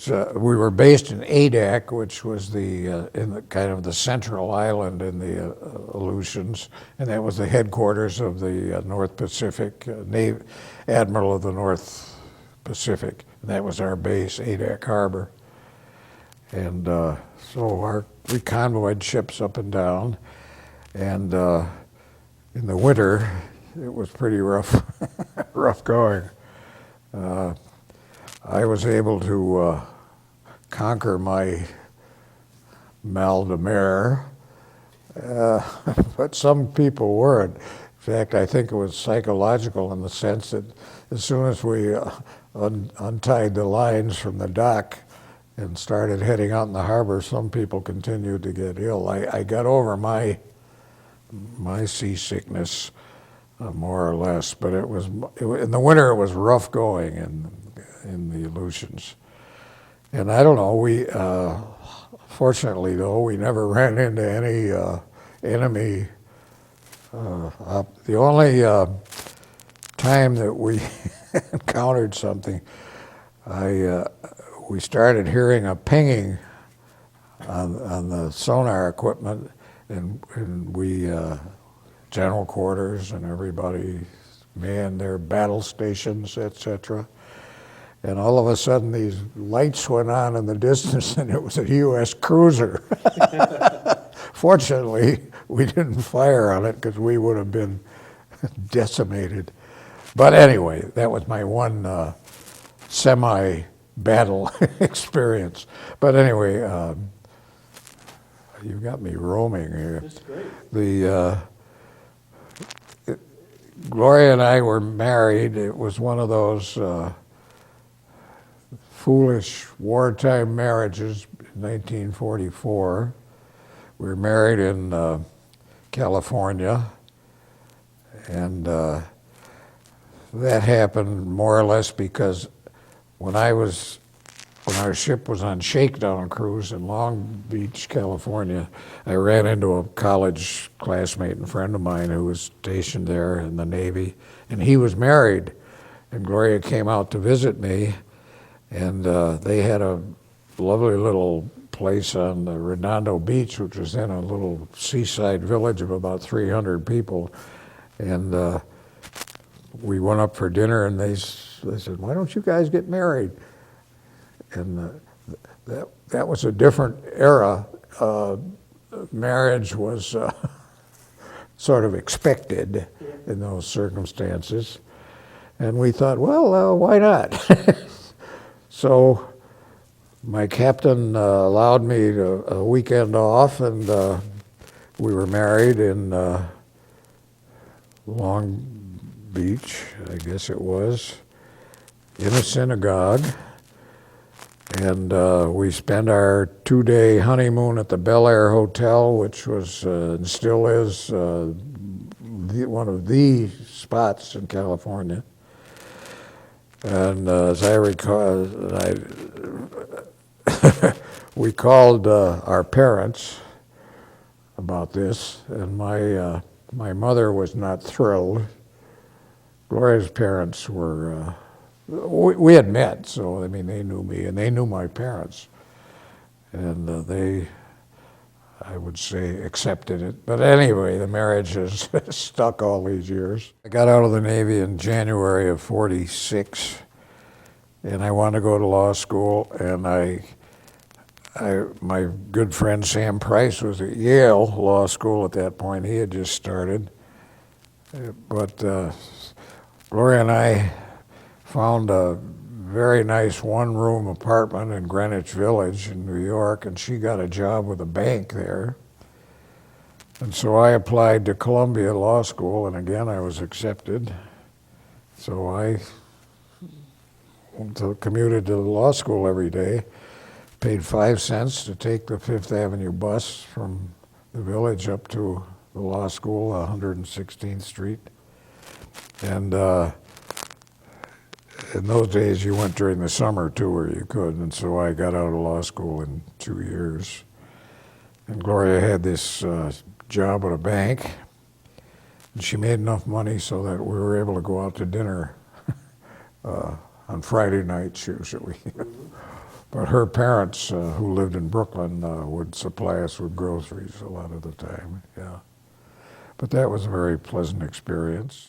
So we were based in Adak, which was in the kind of the central island in the Aleutians, and that was the headquarters of the North Pacific Navy, Admiral of the North Pacific. And that was our base, Adak Harbor. And we convoyed ships up and down, and in the winter it was pretty rough, rough going. I was able to conquer my mal de mer, but some people weren't. In fact, I think it was psychological in the sense that as soon as we untied the lines from the dock and started heading out in the harbor, some people continued to get ill. I got over my seasickness more or less, but in the winter it was rough going in the Aleutians. And I don't know, fortunately though, we never ran into any enemy. The only time that we encountered something, we started hearing a pinging on the sonar equipment, and we, general quarters and everybody manned their battle stations, etc. And all of a sudden, these lights went on in the distance, and it was a U.S. cruiser. Fortunately, we didn't fire on it because we would have been decimated. But anyway, that was my one semi-battle experience. But anyway, you got me roaming here. That's great. Gloria and I were married. It was one of those foolish wartime marriages in 1944. We were married in California, and that happened more or less because when our ship was on shakedown cruise in Long Beach, California, I ran into a college classmate and friend of mine who was stationed there in the Navy, and he was married, and Gloria came out to visit me, and they had a lovely little place on the Redondo Beach, which was in a little seaside village of about 300 people, and we went up for dinner, and they said, "Why don't you guys get married?" And that was a different era. Marriage was sort of expected in those circumstances. And we thought, well, why not? So my captain allowed me a weekend off, and we were married in Long Beach, I guess it was, in a synagogue. And we spent our 2-day honeymoon at the Bel Air Hotel, which was and still is one of the spots in California. And as I recall, we called our parents about this, and my mother was not thrilled. Gloria's parents were. We had met, so I mean, they knew me and they knew my parents, and they, I would say, accepted it. But anyway, the marriage has stuck all these years. I got out of the Navy in January of '46, and I wanted to go to law school, and my good friend Sam Price was at Yale Law School at that point. He had just started, but Gloria and I found a very nice one-room apartment in Greenwich Village in New York, and she got a job with a bank there. And so I applied to Columbia Law School, and again I was accepted. So I commuted to law school every day, paid 5 cents to take the Fifth Avenue bus from the village up to the law school, 116th Street. And in those days, you went during the summer too, where you could, and so I got out of law school in 2 years. And Gloria had this job at a bank, and she made enough money so that we were able to go out to dinner on Friday nights usually. But her parents, who lived in Brooklyn, would supply us with groceries a lot of the time. Yeah, but that was a very pleasant experience.